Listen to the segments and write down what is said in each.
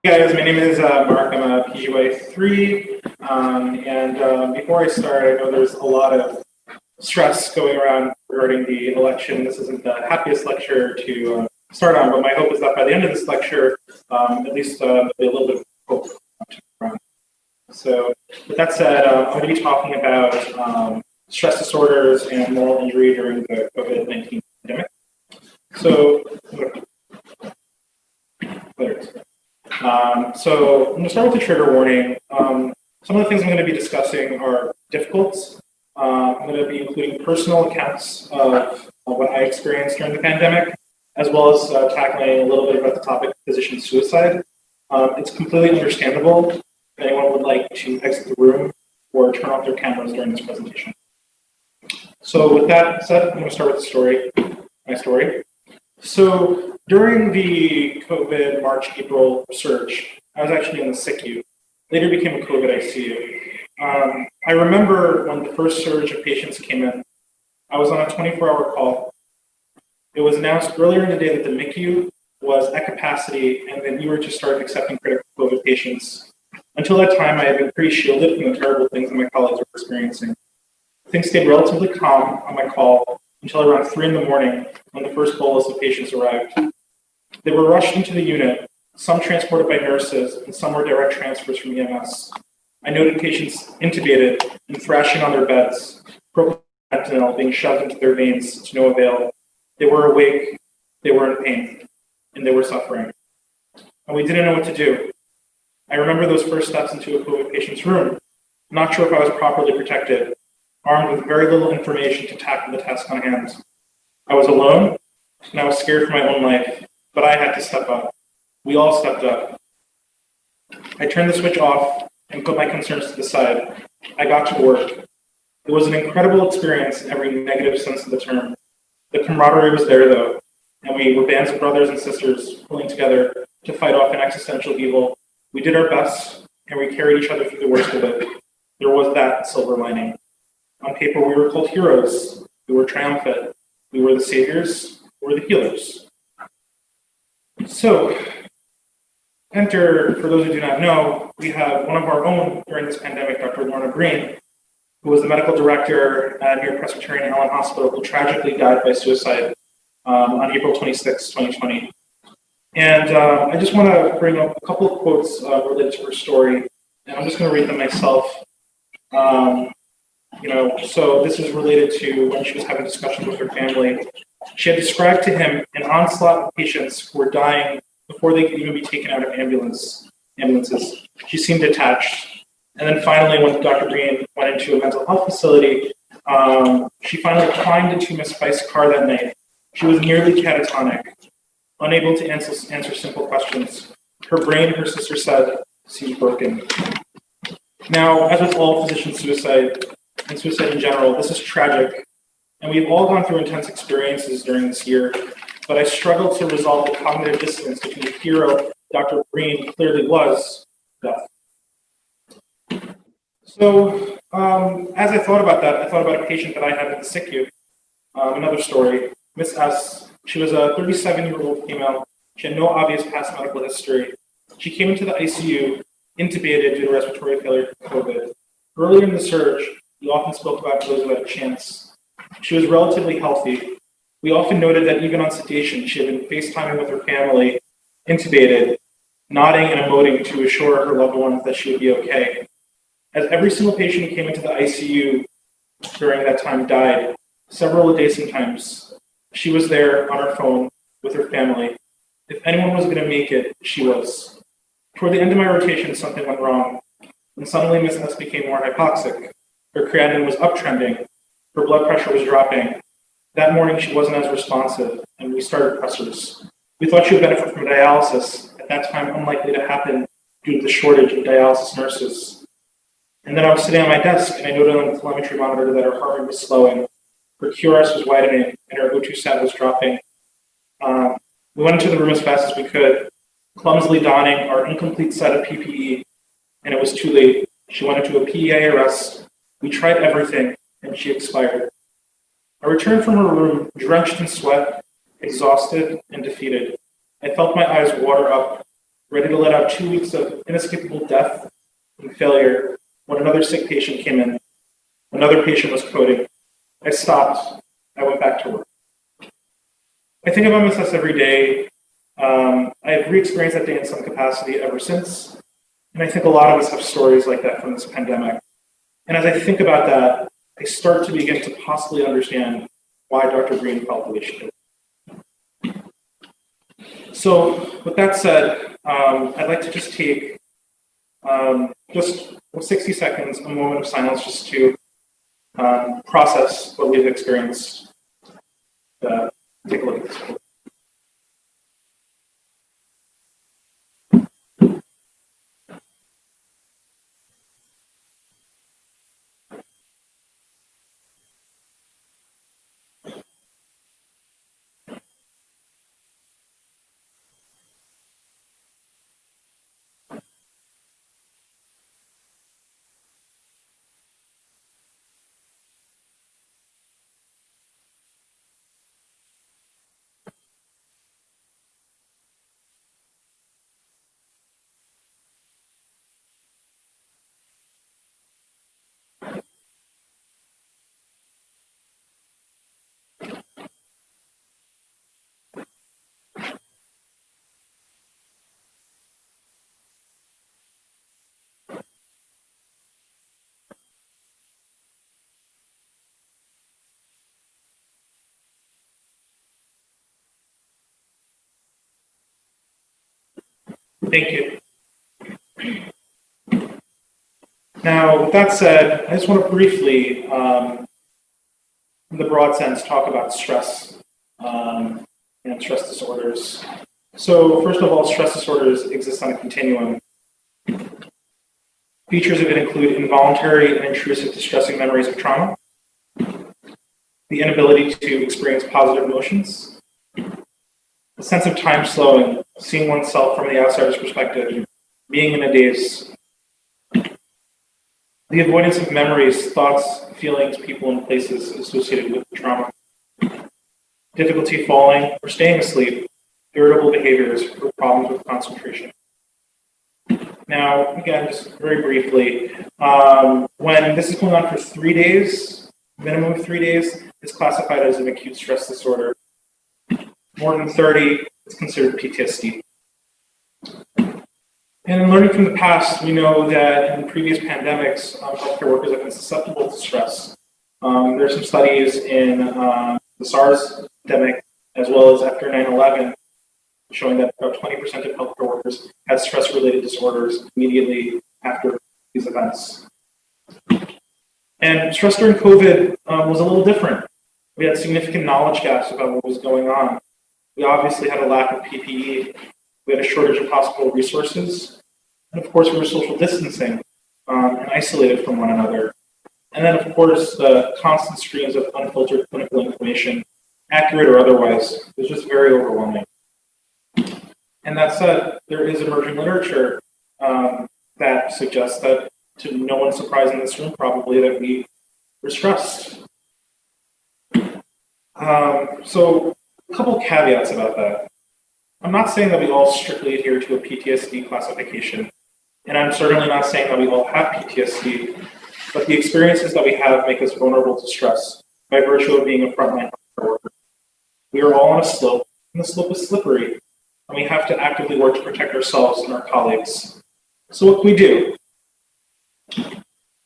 Hey guys, my name is Mark. I'm a PGY3, and before I start, I know there's a lot of stress going around regarding the election. This isn't the happiest lecture to start on, but my hope is that by the end of this lecture, at least there'll be a little bit of hope to run. So, with that said, I'm going to be talking about stress disorders and moral injury during the COVID-19 pandemic. So, there it is. So I'm going to start with the trigger warning. Some of the things I'm going to be discussing are difficult. I'm going to be including personal accounts of what I experienced during the pandemic, as well as tackling a little bit about the topic of physician suicide. It's completely understandable if anyone would like to exit the room or turn off their cameras during this presentation. So with that said, I'm going to start with my story. So during the COVID March-April surge, I was actually in the SICU. Later became a COVID ICU. I remember when the first surge of patients came in, I was on a 24-hour call. It was announced earlier in the day that the MICU was at capacity and that we were to start accepting critical COVID patients. Until that time, I had been pretty shielded from the terrible things that my colleagues were experiencing. Things stayed relatively calm on my call until around 3 in the morning when the first bolus of patients arrived. They were rushed into the unit, some transported by nurses, and some were direct transfers from EMS. I noted patients intubated and thrashing on their beds, fentanyl being shoved into their veins to no avail. They were awake, they were in pain, and they were suffering. And we didn't know what to do. I remember those first steps into a COVID patient's room, not sure if I was properly protected, armed with very little information to tackle the task on hand. I was alone, and I was scared for my own life, but I had to step up. We all stepped up. I turned the switch off and put my concerns to the side. I got to work. It was an incredible experience in every negative sense of the term. The camaraderie was there, though, and we were bands of brothers and sisters pulling together to fight off an existential evil. We did our best, and we carried each other through the worst of it. There was that silver lining. On paper, we were called heroes. We were triumphant. We were the saviors. We were the healers. So, enter, for those who do not know, we have one of our own during this pandemic, Dr. Lorna Green, who was the medical director at near Presbyterian Allen Hospital, who tragically died by suicide on April 26, 2020. And I just want to bring up a couple of quotes related to her story, and I'm just going to read them myself. So this is related to when she was having discussions with her family. She had described to him an onslaught of patients who were dying before they could even be taken out of ambulances. She seemed detached. And then finally, when Dr. Green went into a mental health facility, she finally climbed into Miss Feist's car that night. She was nearly catatonic, unable to answer simple questions. Her brain, her sister said, seemed broken. Now, as with all physician suicide, and suicide in general, this is tragic, and we've all gone through intense experiences during this year, but I struggled to resolve the cognitive dissonance between the hero Dr. Green clearly was, death. So, as I thought about that, I thought about a patient that I had in the SICU. Another story, Miss S. She was a 37-year-old female. She had no obvious past medical history. She came into the ICU intubated due to respiratory failure from COVID. Earlier in the surge, we often spoke about those who had a chance. She was relatively healthy. We often noted that even on sedation, she had been FaceTiming with her family, intubated, nodding and emoting to assure her loved ones that she would be okay. As every single patient who came into the ICU during that time died, several a day sometimes, she was there on her phone with her family. If anyone was going to make it, she was. Toward the end of my rotation, something went wrong, and suddenly Miss S became more hypoxic. Her creatinine was uptrending. Her blood pressure was dropping. That morning, she wasn't as responsive, and we started pressors. We thought she would benefit from dialysis, at that time unlikely to happen due to the shortage of dialysis nurses. And then I was sitting on my desk, and I noted on the telemetry monitor that her heart rate was slowing. Her QRS was widening, and her O2 sat was dropping. We went into the room as fast as we could, clumsily donning our incomplete set of PPE, and it was too late. She went into a PEA arrest. We tried everything, and she expired. I returned from her room, drenched in sweat, exhausted and defeated. I felt my eyes water up. ready to let out 2 weeks of inescapable death and failure, when another sick patient came in, another patient was coding. I stopped. I went back to work. I think about MSS every day. I've re-experienced that day in some capacity ever since. And I think a lot of us have stories like that from this pandemic. And as I think about that, I start to begin to possibly understand why Dr. Green felt the way she did. So with that said, I'd like to just take just 60 seconds, a moment of silence, just to process what we've experienced. Take a look at this. Thank you. Now, with that said, I just want to briefly, in the broad sense, talk about stress and stress disorders. So, first of all, stress disorders exist on a continuum. Features of it include involuntary and intrusive distressing memories of trauma, the inability to experience positive emotions, the sense of time slowing, seeing oneself from the outsider's perspective, being in a daze, the avoidance of memories, thoughts, feelings, people, and places associated with the trauma, difficulty falling or staying asleep, irritable behaviors, or problems with concentration. Now, again, just very briefly, when this is going on for 3 days, minimum of 3 days, it's classified as an acute stress disorder. More than 30, it's considered PTSD. And in learning from the past, we know that in previous pandemics, healthcare workers have been susceptible to stress. There are some studies in the SARS pandemic, as well as after 9/11, showing that about 20% of healthcare workers had stress-related disorders immediately after these events. And stress during COVID was a little different. We had significant knowledge gaps about what was going on. We obviously had a lack of PPE. We had a shortage of hospital resources. And of course, we were social distancing and isolated from one another. And then, of course, the constant streams of unfiltered clinical information, accurate or otherwise, was just very overwhelming. And that said, there is emerging literature that suggests that, to no one's surprise in this room probably, that we were stressed. So a couple caveats about that. I'm not saying that we all strictly adhere to a PTSD classification, and I'm certainly not saying that we all have PTSD, but the experiences that we have make us vulnerable to stress by virtue of being a frontline healthcare worker. We are all on a slope, and the slope is slippery, and we have to actively work to protect ourselves and our colleagues. So what can we do?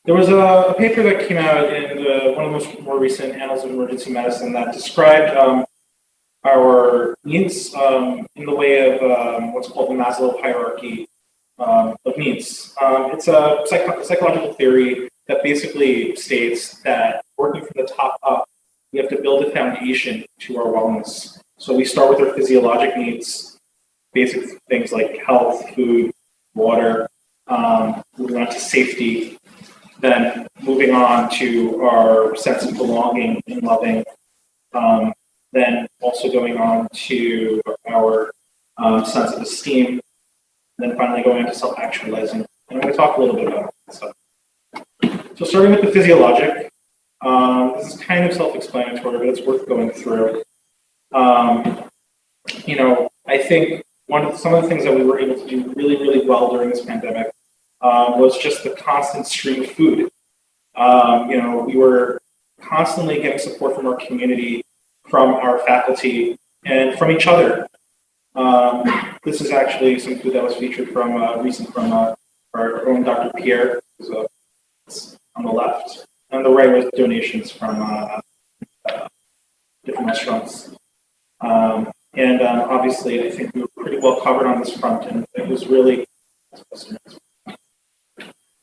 There was a paper that came out in one of the more recent Annals of Emergency Medicine that described our needs in the way of what's called the Maslow hierarchy of needs. It's a psychological theory that basically states that working from the top up, we have to build a foundation to our wellness. So we start with our physiologic needs, basic things like health, food, water, moving on to safety, then moving on to our sense of belonging and loving, then also going on to our sense of esteem, and then finally going on to self-actualizing. And I'm going to talk a little bit about that stuff. So starting with the physiologic, this is kind of self-explanatory, but it's worth going through. I think some of the things that we were able to do really, really well during this pandemic was just the constant stream of food. We were constantly getting support from our community, from our faculty, and from each other. This is actually some food that was featured from our own Dr. Pierre, who's on the left, and the right was donations from different restaurants. Obviously, I think we were pretty well covered on this front, and it was really.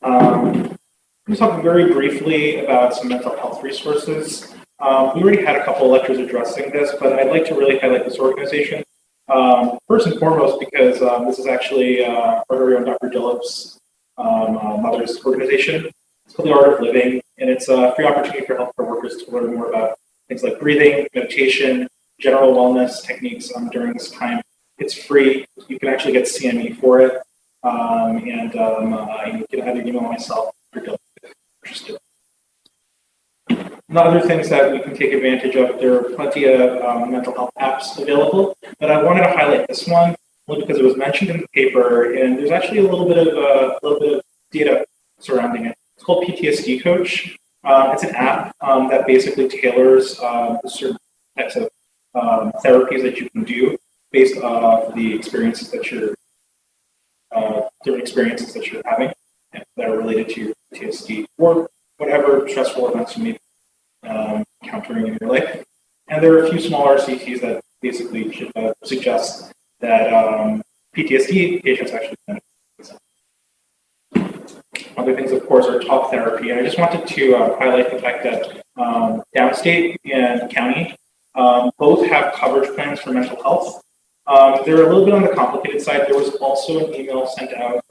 I'm going to talk very briefly about some mental health resources. We already had a couple of lectures addressing this, but I'd like to really highlight this organization. First and foremost, because this is actually our very own Dr. Dillip's mother's organization. It's called The Art of Living, and it's a free opportunity for healthcare workers to learn more about things like breathing, meditation, general wellness techniques during this time. It's free. You can actually get CME for it, you can either email myself or Dillip if you're interested. And other things that we can take advantage of, there are plenty of mental health apps available, but I wanted to highlight this one only because it was mentioned in the paper, and there's actually a little bit of data surrounding it. It's called PTSD Coach. It's an app that basically tailors certain types of therapies that you can do based off the experiences that you're different experiences that you're having that are related to your PTSD or whatever stressful events you may be encountering in your life. And there are a few smaller CTs that basically should suggest that PTSD patients actually benefit. Other things, of course, are talk therapy. And I just wanted to highlight the fact that downstate and county both have coverage plans for mental health. They're a little bit on the complicated side. There was also an email sent out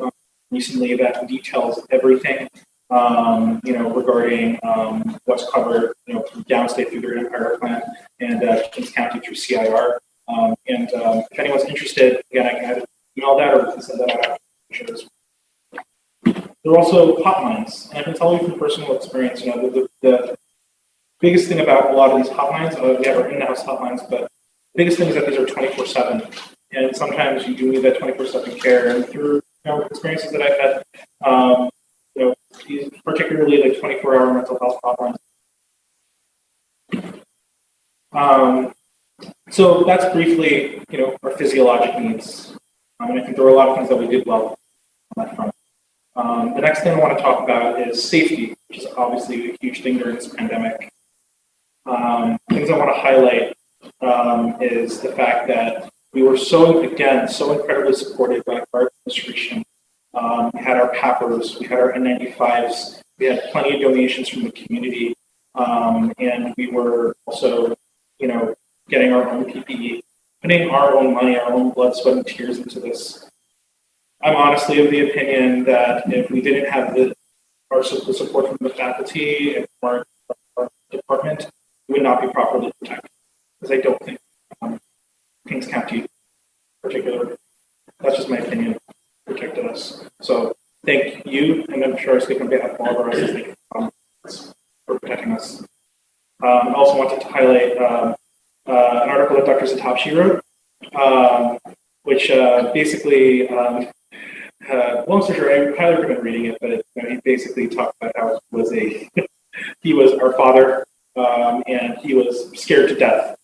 recently that details everything, regarding what's covered, from downstate through their Empire plan and Kings County through CIR. If anyone's interested, again, I can either email that or we can send that out. There are also hotlines, and I can tell you from personal experience, the biggest thing about a lot of these hotlines, we have our in-house hotlines, but the biggest thing is that these are 24/7, and sometimes you do need that 24/7 care. And through experiences that I've had, these particularly like 24-hour mental health hotlines. So that's briefly, our physiologic needs, and I think there were a lot of things that we did well on that front. The next thing I want to talk about is safety, which is obviously a huge thing during this pandemic. Things I want to highlight is the fact that we were so incredibly supported by our administration. We had our PAPRs, we had our N95s, we had plenty of donations from the community, and we were also, getting our own PPE, putting our own money, our own blood, sweat, and tears into this. I'm honestly of the opinion that if we didn't have the support from the faculty and from our department, we would not be properly protected. Because I don't think Kings County, particularly, that's just my opinion, protected us. So thank you, and I'm sure I speak on behalf of all of our residents for protecting us. I also wanted to highlight an article that Dr. Zatopsy wrote, which basically, long story short, I highly recommend reading it, but he basically talked about how he was our father, and he was scared to death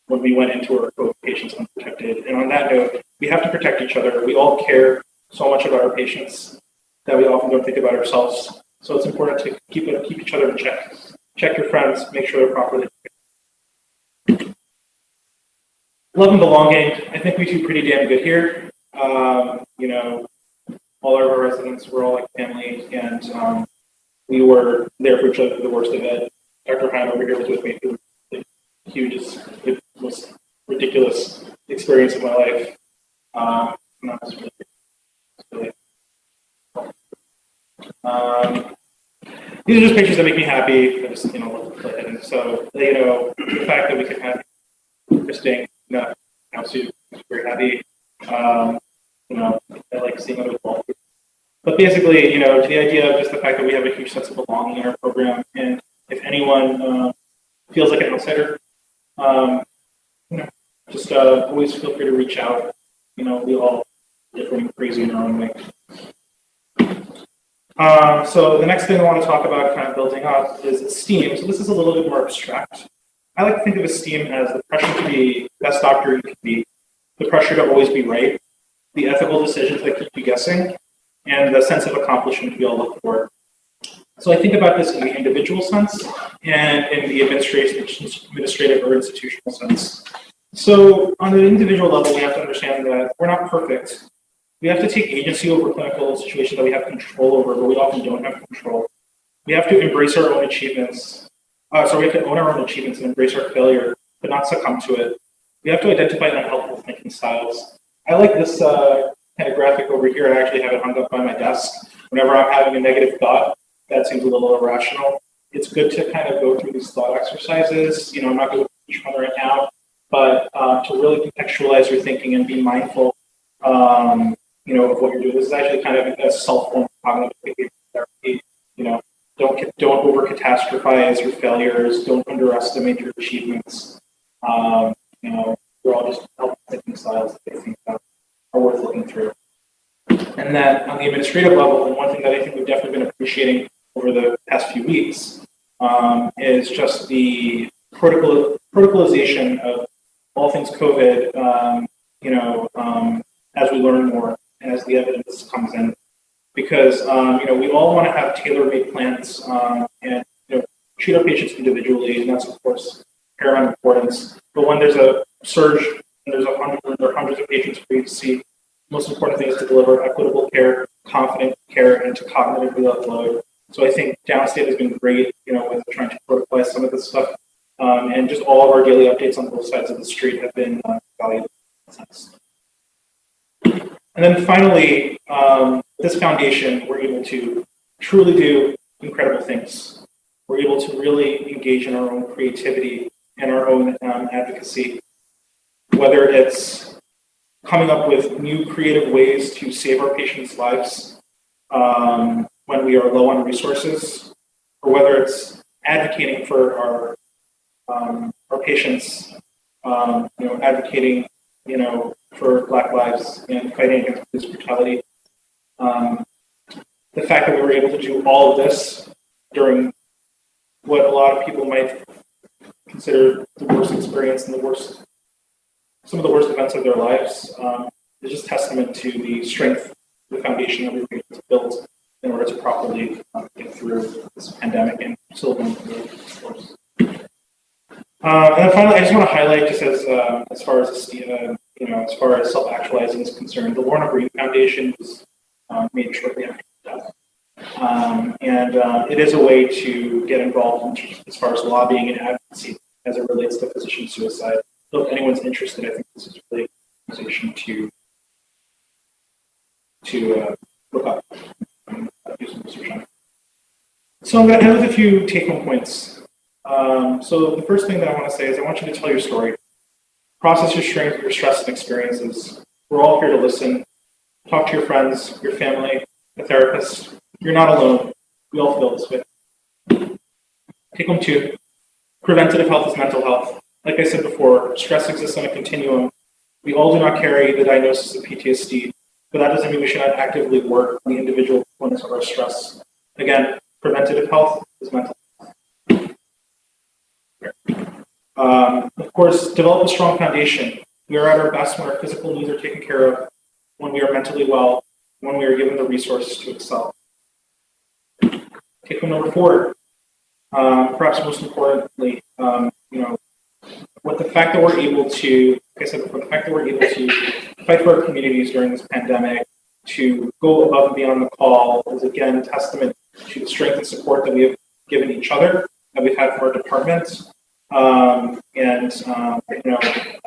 when we went into our COVID patients unprotected. And on that note, we have to protect each other. We all care so much about our patients that we often don't think about ourselves. So it's important to keep each other in check. Check your friends, make sure they're properly protected. Love and belonging. I think we do pretty damn good here. All of our residents were all like family, and we were there for each other for the worst of it. Dr. Hein over here was with me through the hugest, most ridiculous experience of my life. These are just pictures that make me happy. I just, and so, the fact that we could have interesting, Sue is very happy. I like seeing other people. But basically, the idea of just the fact that we have a huge sense of belonging in our program, and if anyone feels like an outsider, just always feel free to reach out. we all different and crazy in our own way. So the next thing I want to talk about, kind of building up, is esteem. So this is a little bit more abstract. I like to think of esteem as the pressure to be the best doctor you can be, the pressure to always be right, the ethical decisions that keep you guessing, and the sense of accomplishment we all look for. So I think about this in the individual sense and in the administrative or institutional sense. So on an individual level, we have to understand that we're not perfect. We have to take agency over clinical situations that we have control over, but we often don't have control. We have to embrace our own achievements. We have to own our own achievements and embrace our failure, but not succumb to it. We have to identify unhelpful thinking styles. I like this kind of graphic over here. I actually have it hung up by my desk. Whenever I'm having a negative thought that seems a little irrational, it's good to kind of go through these thought exercises. I'm not going to teach one right now, but to really contextualize your thinking and be mindful, of what you're doing. This is actually kind of a self-form cognitive behavior therapy. Don't over catastrophize your failures. Don't underestimate your achievements. They're all just helpful thinking styles that I think are worth looking through. And then on the administrative level, and one thing that I think we've definitely been appreciating over the past few weeks is just the protocolization of all things COVID, as we learn more and as the evidence comes in. Because, we all want to have tailor-made plans and, treat our patients individually, and that's, of course, paramount importance. But when there's a surge and there are hundreds of patients for you to see, the most important thing is to deliver equitable care, confident care, and to cognitively upload. So I think Downstate has been great, with trying to protocolize some of this stuff. And just all of our daily updates on both sides of the street have been valuable in that sense. And then finally, this foundation, we're able to truly do incredible things. We're able to really engage in our own creativity and our own advocacy, whether it's coming up with new creative ways to save our patients' lives when we are low on resources, or whether it's advocating for our patients, advocating, for Black lives and fighting against police brutality. The fact that we were able to do all of this during what a lot of people might consider the worst experience and some of the worst events of their lives is just testament to the strength, the foundation that we've built in order to properly get through this pandemic and still going through it, of course. And then finally, I just want to highlight, just as far as self-actualizing is concerned, the Lorna Green Foundation was made shortly after death. It is a way to get involved as far as lobbying and advocacy as it relates to physician suicide. So if anyone's interested, I think this is really a organization to look up and do some research on. So I'm going to end with a few take-home points. So the first thing that I want to say is I want you to tell your story. Process your strength, your stress and experiences. We're all here to listen. Talk to your friends, your family, a therapist. You're not alone. We all feel this way. Take home 2. Preventative health is mental health. Like I said before, stress exists on a continuum. We all do not carry the diagnosis of PTSD, but that doesn't mean we should not actively work on the individual components of our stress. Again, preventative health is mental health. Of course, develop a strong foundation. We are at our best when our physical needs are taken care of, when we are mentally well, when we are given the resources to excel. Take home number 4. Perhaps most importantly, with the fact that we're able to, like I said before, the fact that we're able to fight for our communities during this pandemic, to go above and beyond the call, is again a testament to the strength and support that we have given each other, that we've had from our departments.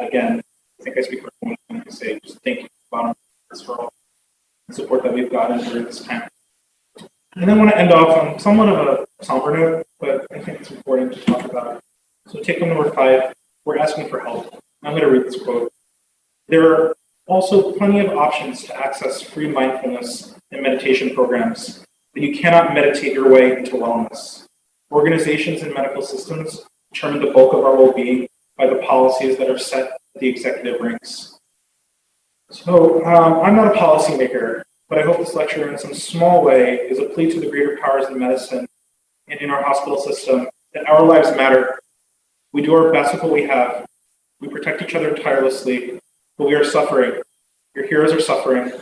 Again, I think I speak for everyone when I say just thank you for all the support that we've gotten during this time. And then I want to end off on somewhat of a somber note, but I think it's important to talk about. So take home number 5, we're asking for help. I'm going to read this quote. There are also plenty of options to access free mindfulness and meditation programs, but you cannot meditate your way into wellness. Organizations and medical systems determine the bulk of our well-being by the policies that are set at the executive ranks. So I'm not a policymaker, but I hope this lecture in some small way is a plea to the greater powers in medicine and in our hospital system that our lives matter. We do our best with what we have. We protect each other tirelessly, but we are suffering. Your heroes are suffering.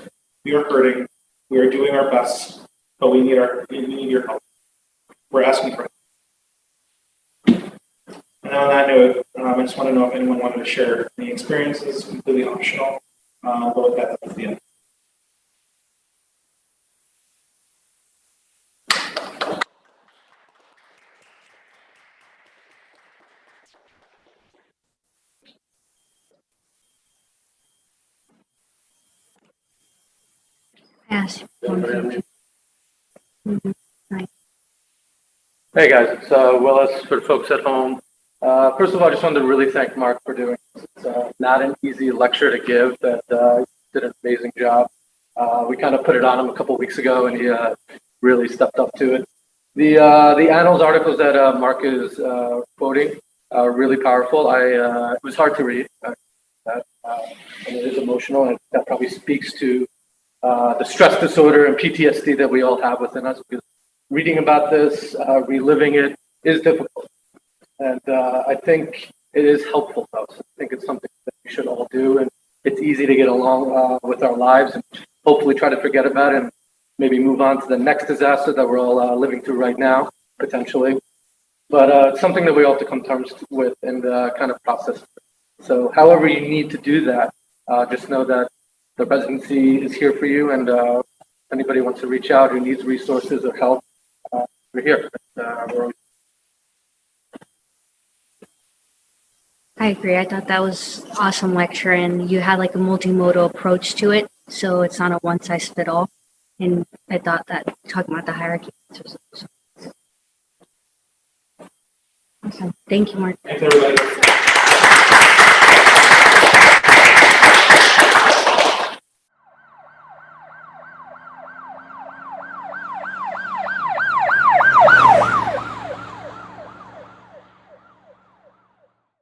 We are hurting. We are doing our best, but we need your help. We're asking for help. And on that note, I just want to know if anyone wanted to share any experiences, completely optional. But with that, that's the end. Yes. Hey guys, it's Willis for the folks at home. First of all, I just wanted to really thank Mark for doing this. It's not an easy lecture to give, but he did an amazing job. We kind of put it on him a couple weeks ago, and he really stepped up to it. The annals articles that Mark is quoting are really powerful. It was hard to read, and it is emotional, and that probably speaks to the stress disorder and PTSD that we all have within us, because reading about this, reliving it is difficult. And I think it is helpful, though. So I think it's something that we should all do. And it's easy to get along with our lives and hopefully try to forget about it and maybe move on to the next disaster that we're all living through right now, potentially. But it's something that we all have to come to terms with and kind of process. So however you need to do that, just know that the residency is here for you, and if anybody wants to reach out who needs resources or help, we're here. I agree. I thought that was awesome lecture, and you had like a multimodal approach to it, so it's not a one size fit all. And I thought that talking about the hierarchy was awesome. Thank you, Mark. Thanks, everybody.